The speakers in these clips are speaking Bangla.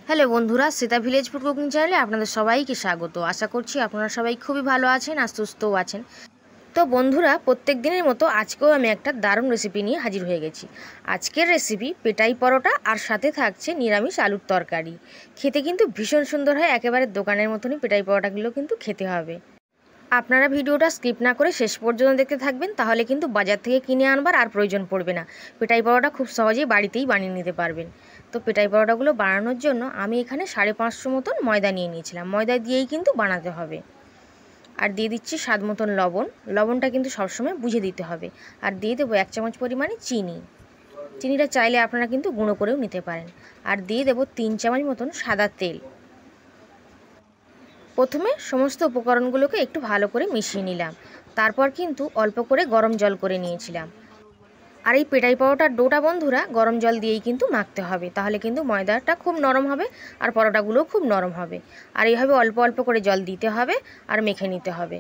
হ্যালো বন্ধুরা, সীতা ভিলেজ ফুড কুকিং চ্যানেলে আপনাদের সবাইকে স্বাগত। আশা করছি আপনারা সবাই খুবই ভালো আছেন আর সুস্থও আছেন। তো বন্ধুরা, প্রত্যেক দিনের মতো আজকেও আমি একটা দারুণ রেসিপি নিয়ে হাজির হয়ে গেছি। আজকের রেসিপি পেটাই পরোটা আর সাথে থাকছে নিরামিষ আলুর তরকারি। খেতে কিন্তু ভীষণ সুন্দর হয়, একেবারে দোকানের মতনই পেটাই পরোটাগুলো কিন্তু খেতে হবে। আপনারা ভিডিওটা স্কিপ না করে শেষ পর্যন্ত দেখতে থাকবেন, তাহলে কিন্তু বাজার থেকে কিনে আনবার আর প্রয়োজন পড়বে না। পেটাই পরোটা খুব সহজেই বাড়িতেই বানিয়ে নিতে পারবেন। তো পেটাই পরোটাগুলো বানানোর জন্য আমি এখানে 550 মতন ময়দা নিয়ে নিয়েছিলাম। ময়দা দিয়েই কিন্তু বানাতে হবে। আর দিয়ে দিচ্ছি স্বাদ মতন লবণ। লবণটা কিন্তু সবসময় বুঝে দিতে হবে। আর দিয়ে দেবো 1 চামচ পরিমাণে চিনি। চিনিটা চাইলে আপনারা কিন্তু গুঁড়ো করেও নিতে পারেন। আর দিয়ে দেবো 3 চামচ মতন সাদা তেল। প্রথমে সমস্ত উপকরণগুলোকে একটু ভালো করে মিশিয়ে নিলাম। তারপর কিন্তু অল্প করে গরম জল করে নিয়েছিলাম। আর এই পেটাই পরোটার ডোটা বন্ধুরা গরম জল দিয়েই কিন্তু মাখতে হবে, তাহলে কিন্তু ময়দাটা খুব নরম হবে আর পরোটাগুলোও খুব নরম হবে। আর এইভাবে অল্প অল্প করে জল দিতে হবে আর মেখে নিতে হবে।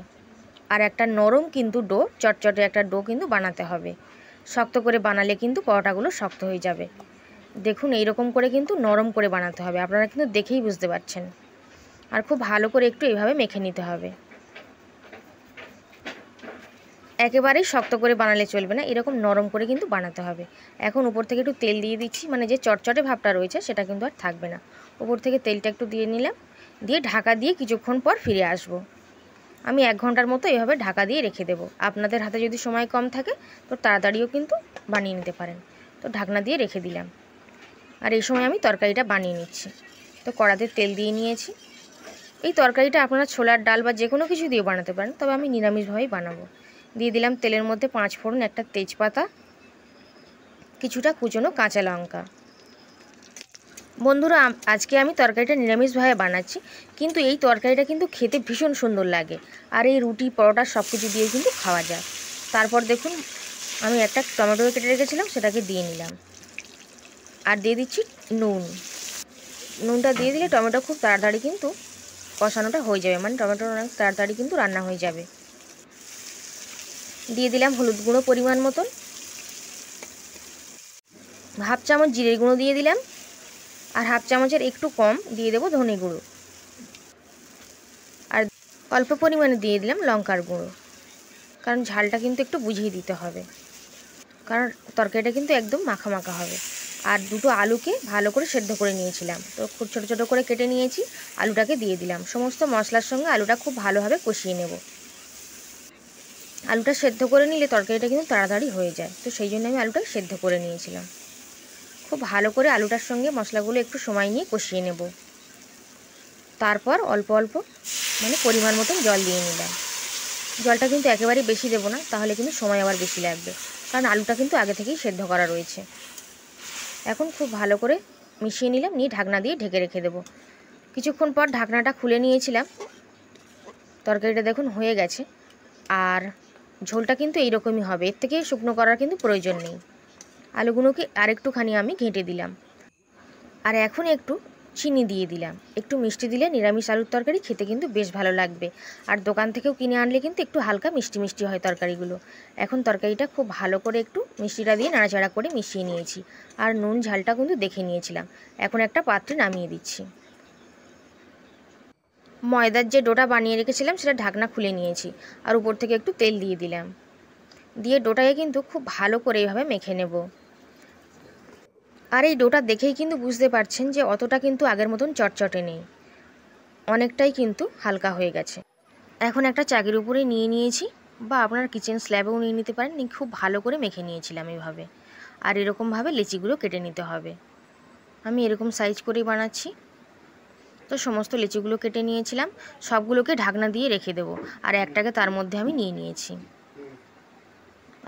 আর একটা নরম কিন্তু ডো, চটচটে একটা ডো কিন্তু বানাতে হবে। শক্ত করে বানালে কিন্তু পরোটাগুলো শক্ত হয়ে যাবে। দেখুন, এইরকম করে কিন্তু নরম করে বানাতে হবে, আপনারা কিন্তু দেখেই বুঝতে পারছেন। আর খুব ভালো করে একটু এইভাবে মেখে নিতে হবে। একেবারেই শক্ত করে বানালে চলবে না, এরকম নরম করে কিন্তু বানাতে হবে। এখন উপর থেকে একটু তেল দিয়ে দিচ্ছি, মানে যে চটচটে ভাবটা রয়েছে সেটা কিন্তু আর থাকবে না। উপর থেকে তেলটা একটু দিয়ে নিলাম, দিয়ে ঢাকা দিয়ে কিছুক্ষণ পর ফিরে আসব। আমি 1 ঘন্টার মতো এভাবে ঢাকা দিয়ে রেখে দেবো। আপনাদের হাতে যদি সময় কম থাকে তো তাড়াতাড়িও কিন্তু বানিয়ে নিতে পারেন। তো ঢাকনা দিয়ে রেখে দিলাম। আর এই সময় আমি তরকারিটা বানিয়ে নিচ্ছি। তো কড়াতে তেল দিয়ে নিয়েছি। এই তরকারিটা আপনারা ছোলার ডাল বা যে কোনো কিছু দিয়ে বানাতে পারেন, তবে আমি নিরামিষভাবেই বানাবো। দিয়ে দিলাম তেলের মধ্যে 5 ফোড়ন, একটা তেজপাতা, কিছুটা কুচনো কাঁচা লঙ্কা। বন্ধুরা, আজকে আমি তরকারিটা নিরামিষভাবে বানাচ্ছি, কিন্তু এই তরকারিটা কিন্তু খেতে ভীষণ সুন্দর লাগে। আর এই রুটি পরোটা সব কিছু দিয়ে কিন্তু খাওয়া যায়। তারপর দেখুন, আমি একটা টমেটো কেটে রেখেছিলাম, সেটাকে দিয়ে নিলাম। আর দিয়ে দিচ্ছি নুন। নুনটা দিয়ে দিলে টমেটো খুব তাড়াতাড়ি কিন্তু কষানোটা হয়ে যাবে, মানে টমেটো অনেক তাড়াতাড়ি কিন্তু রান্না হয়ে যাবে। দিয়ে দিলাম হলুদ গুঁড়ো পরিমাণ মতন, 1/2 চামচ জিরে গুঁড়ো দিয়ে দিলাম, আর 1/2 চামচের একটু কম দিয়ে দেবো ধনে গুঁড়ো, আর অল্প পরিমাণে দিয়ে দিলাম লঙ্কার গুঁড়ো, কারণ ঝালটা কিন্তু একটু বুঝিয়ে দিতে হবে, কারণ তরকারিটা কিন্তু একদম মাখা মাখা হবে। আর দুটো আলুকে ভালো করে সেদ্ধ করে নিয়েছিলাম, তো খুব ছোটো ছোটো করে কেটে নিয়েছি। আলুটাকে দিয়ে দিলাম, সমস্ত মশলার সঙ্গে আলুটা খুব ভালোভাবে কষিয়ে নেব। আলুটা সেদ্ধ করে নিলে তরকারিটা কিন্তু তাড়াতাড়ি হয়ে যায়, তো সেই জন্য আমি আলুটা সেদ্ধ করে নিয়েছিলাম। খুব ভালো করে আলুটার সঙ্গে মশলাগুলো একটু সময় নিয়ে কষিয়ে নেব। তারপর অল্প অল্প মানে পরিমাণ মতন জল দিয়ে নিলাম। জলটা কিন্তু একেবারেই বেশি দেবো না, তাহলে কিন্তু সময় আবার বেশি লাগবে, কারণ আলুটা কিন্তু আগে থেকেই সেদ্ধ করা রয়েছে। এখন খুব ভালো করে মিশিয়ে নিলাম, নিয়ে ঢাকনা দিয়ে ঢেকে রেখে দেবো। কিছুক্ষণ পর ঢাকনাটা খুলে নিয়েছিলাম। তরকারিটা দেখুন হয়ে গেছে। আর ঝোলটা কিন্তু এইরকমই হবে, এর থেকে শুকনো করার কিন্তু প্রয়োজন নেই। আলুগুলোকে আরেকটুখানি আমি ঘেঁটে দিলাম। আর এখন একটু চিনি দিয়ে দিলাম। একটু মিষ্টি দিলে নিরামিষ আলুর তরকারি খেতে কিন্তু বেশ ভালো লাগবে। আর দোকান থেকেও কিনে আনলে কিন্তু একটু হালকা মিষ্টি মিষ্টি হয় তরকারিগুলো। এখন তরকারিটা খুব ভালো করে একটু মিষ্টিটা দিয়ে নাড়াচাড়া করে মিশিয়ে নিয়েছি। আর নুন ঝালটা কিন্তু দেখে নিয়েছিলাম। এখন একটা পাত্রে নামিয়ে দিচ্ছি। ময়দার যে ডোটা বানিয়ে রেখেছিলাম সেটা ঢাকনা খুলে নিয়েছি, আর উপর থেকে একটু তেল দিয়ে দিলাম। দিয়ে ডোটাকে কিন্তু খুব ভালো করে এইভাবে মেখে নেব। আর এই ডোটা দেখেই কিন্তু বুঝতে পারছেন যে অতটা কিন্তু আগের মতন চটচটে নেই, অনেকটাই কিন্তু হালকা হয়ে গেছে। এখন একটা চাকির উপরে নিয়ে নিয়েছি, বা আপনার কিচেন স্ল্যাবেও নিয়ে নিতে পারেন। নিয়ে খুব ভালো করে মেখে নিয়েছিলাম এইভাবে। আর এরকমভাবে লিচিগুলো কেটে নিতে হবে। আমি এরকম সাইজ করেই বানাচ্ছি। তো সমস্ত লিচিগুলো কেটে নিয়েছিলাম, সবগুলোকে ঢাকনা দিয়ে রেখে দেবো। আর একটাকে তার মধ্যে আমি নিয়ে নিয়েছি।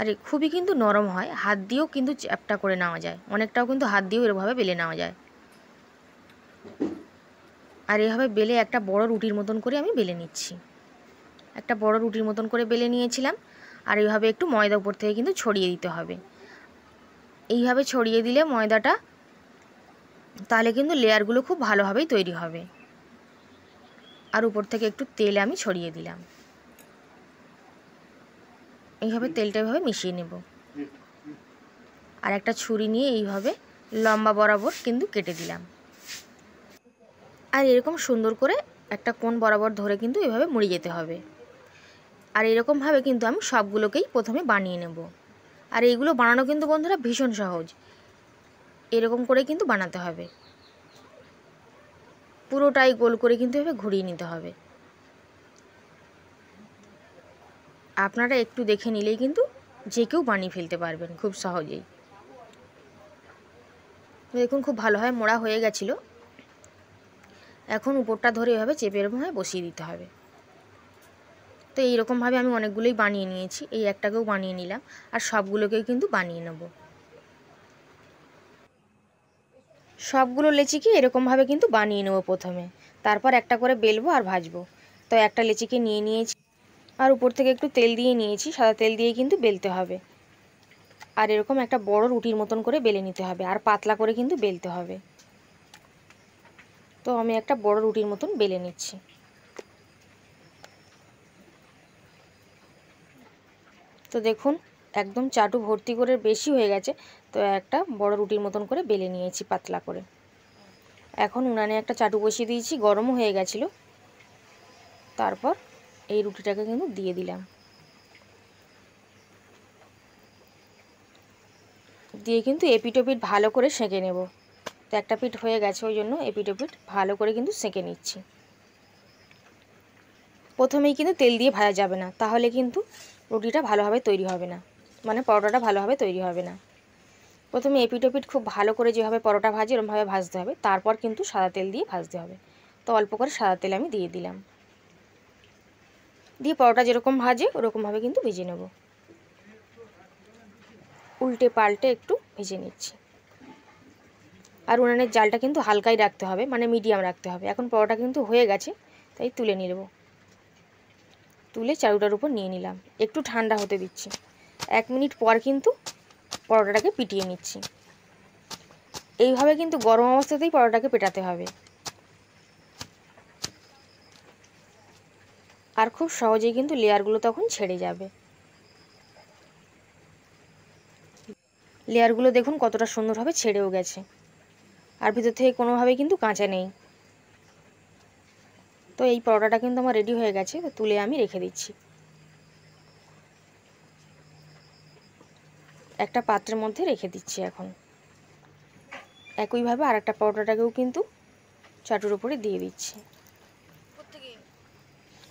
আর খুবই কিন্তু নরম হয়, হাত দিয়েও কিন্তু চ্যাপটা করে নেওয়া যায়, অনেকটাও কিন্তু হাত দিয়েও এরভাবে বেলে নেওয়া যায়। আর এভাবে বেলে একটা বড় রুটির মতন করে আমি বেলে নিচ্ছি। একটা বড় রুটির মতন করে বেলে নিয়েছিলাম। আর এইভাবে একটু ময়দা উপর থেকে কিন্তু ছড়িয়ে দিতে হবে। এইভাবে ছড়িয়ে দিলে ময়দাটা, তাহলে কিন্তু লেয়ারগুলো খুব ভালোভাবেই তৈরি হবে। আর উপর থেকে একটু তেল আমি ছড়িয়ে দিলাম। এইভাবে তেলটা এইভাবে মিশিয়ে নেব। আর একটা ছুরি নিয়ে এইভাবে লম্বা বরাবর কিন্তু কেটে দিলাম। আর এরকম সুন্দর করে একটা কোণ বরাবর ধরে কিন্তু এভাবে মুড়ে যেতে হবে। আর এরকমভাবে কিন্তু আমি সবগুলোকেই প্রথমে বানিয়ে নেব। আর এইগুলো বানানো কিন্তু বন্ধুরা ভীষণ সহজ। এরকম করে কিন্তু বানাতে হবে, পুরোটাই গোল করে কিন্তু এভাবে ঘুরিয়ে নিতে হবে। আপনারা একটু দেখে নিলেই কিন্তু যে কেউ বানিয়ে ফেলতে পারবেন খুব সহজেই। দেখুন খুব ভালোভাবে মোড়া হয়ে গেছিলো। এখন উপরটা ধরে এভাবে চেপে এরকমভাবে বসিয়ে দিতে হবে। তো এইরকমভাবে আমি অনেকগুলোই বানিয়ে নিয়েছি, এই একটাকেও বানিয়ে নিলাম আর সবগুলোকেই কিন্তু বানিয়ে নেব। সবগুলো লেচিকে এরকমভাবে কিন্তু বানিয়ে নেব প্রথমে, তারপর একটা করে বেলবো আর ভাজবো। তো একটা লেচিকে নিয়ে নিয়েছি আর উপর থেকে একটু তেল দিয়ে নিয়েছি, সাদা তেল দিয়ে কিন্তু বেলতে হবে। আর এরকম একটা বড় রুটির মতন করে বেলে নিতে হবে আর পাতলা করে কিন্তু বেলতে হবে। তো আমি একটা বড় রুটির মতন বেলে নিচ্ছি। তো দেখুন একদম চাটু ভর্তি করে বেশি হয়ে গেছে, তো একটা বড় রুটির মতন করে বেলে নিয়েছি পাতলা করে। এখন উনানে একটা চাটু বসিয়ে দিয়েছি, গরমও হয়ে গেছিলো। তারপর এই রুটিটাকে কিন্তু দিয়ে দিলাম, দিয়ে কিন্তু এপিট ওপিট ভালো করে সেঁকে নেব। তো একটা পিঠ হয়ে গেছে, ওই জন্য এপিট ওপিট ভালো করে কিন্তু সেঁকে নিচ্ছি। প্রথমেই কিন্তু তেল দিয়ে ভাজা যাবে না, তাহলে কিন্তু রুটিটা ভালোভাবে তৈরি হবে না, মানে পরোটাটা ভালোভাবে তৈরি হবে না। প্রথমে এপিট ওপিট খুব ভালো করে যেভাবে পরোটা ভাজি এরকমভাবে ভাজতে হবে, তারপর কিন্তু সাদা তেল দিয়ে ভাজতে হবে। তো অল্প করে সাদা তেল আমি দিয়ে দিলাম, দিয়ে পরোটা যেরকম ভাজে ওরকমভাবে কিন্তু ভেজে নেব। উল্টে পাল্টে একটু ভেজে নিচ্ছি। আর উনানের জালটা কিন্তু হালকাই রাখতে হবে, মানে মিডিয়াম রাখতে হবে। এখন পরোটা কিন্তু হয়ে গেছে, তাই তুলে নেব। তুলে চারুটার উপর নিয়ে নিলাম, একটু ঠান্ডা হতে দিচ্ছি। 1 মিনিট পর কিন্তু পরোটাটাকে পিটিয়ে নিচ্ছি। এইভাবে কিন্তু গরম অবস্থাতেই পরোটাকে পেটাতে হবে, আর খুব সহজেই কিন্তু লেয়ারগুলো তখন ছেড়ে যাবে। লেয়ারগুলো দেখুন কতটা সুন্দরভাবে ছেড়েও গেছে, আর ভিতর থেকে কোনোভাবেই কিন্তু কাঁচা নেই। তো এই পরোটাটা কিন্তু আমার রেডি হয়ে গেছে, তো তুলে আমি রেখে দিচ্ছি। একটা পাত্রের মধ্যে রেখে দিচ্ছি। এখন একইভাবে আর একটা পরোটাটাকেও কিন্তু চাটুর উপরে দিয়ে দিচ্ছি।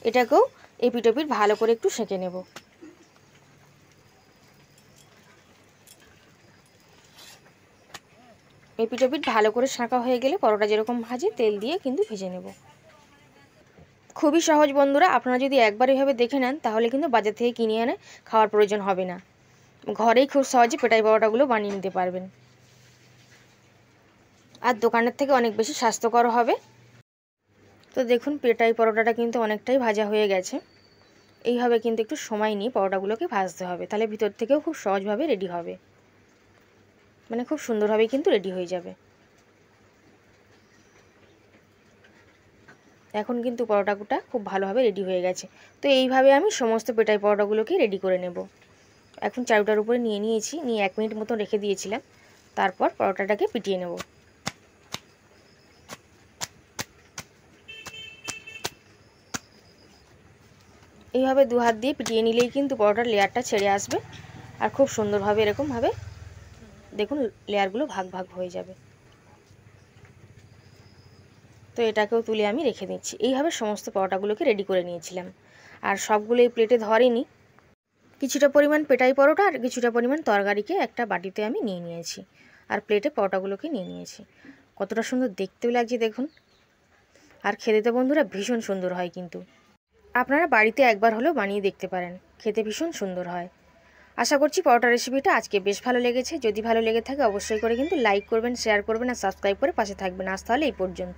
এটাকেও এপিট ওপিট ভালো করে একটু সেঁকে নেব। এপিট ওপিট ভালো করে শাঁকা হয়ে গেলে পরোটা যেরকম ভাজে তেল দিয়ে কিন্তু ভেজে নেব। খুবই সহজ বন্ধুরা, আপনারা যদি একবার এভাবে দেখে নেন তাহলে কিন্তু বাজার থেকে কিনে এনে খাওয়ার প্রয়োজন হবে না, ঘরেই খুব সহজে পেটাই পরোটাগুলো বানিয়ে নিতে পারবেন। আর দোকানের থেকে অনেক বেশি স্বাস্থ্যকর হবে। তো দেখুন পেটাই পরোটাটা কিন্তু অনেকটাই ভাজা হয়ে গেছে। এইভাবে কিন্তু একটু সময় নিয়ে পরোটাগুলোকে ভাজতে হবে, তাহলে ভিতর থেকেও খুব সহজভাবে রেডি হবে, মানে খুব সুন্দরভাবেই কিন্তু রেডি হয়ে যাবে। এখন কিন্তু পরোটাটা খুব ভালোভাবে রেডি হয়ে গেছে। তো এইভাবে আমি সমস্ত পেটাই পরোটাগুলোকে রেডি করে নেব। এখন চারুটার উপরে নিয়ে নিয়েছি, নিয়ে 1 মিনিট মতো রেখে দিয়েছিলাম। তারপর পরোটাটাকে পিটিয়ে নেব। এইভাবে 2 হাত দিয়ে পিটিয়ে নিলেই কিন্তু পরোটার লেয়ারটা ছেড়ে আসবে, আর খুব সুন্দরভাবে এরকমভাবে দেখুন লেয়ারগুলো ভাগ ভাগ হয়ে যাবে। তো এটাকেও তুলে আমি রেখে দিচ্ছি। এইভাবে সমস্ত পরোটাগুলোকে রেডি করে নিয়েছিলাম, আর সবগুলো এই প্লেটে ধরেনি। কিছুটা পরিমাণ পেটাই পরোটা আর কিছুটা পরিমাণ তরকারিকে একটা বাটিতে আমি নিয়ে নিয়েছি, আর প্লেটে পরোটাগুলোকে নিয়ে নিয়েছি। কতটা সুন্দর দেখতেও লাগছে দেখুন, আর খেতে তো বন্ধুরা ভীষণ সুন্দর হয়। কিন্তু আপনারা বাড়িতে একবার হলেও বানিয়ে দেখতে পারেন, খেতে ভীষণ সুন্দর হয়। আশা করছি পরোটা রেসিপিটা আজকে বেশ ভালো লেগেছে। যদি ভালো লেগে থাকে অবশ্যই করে কিন্তু লাইক করবেন, শেয়ার করবেন আর সাবস্ক্রাইব করে পাশে থাকবেন। আজ তাহলে এই পর্যন্ত।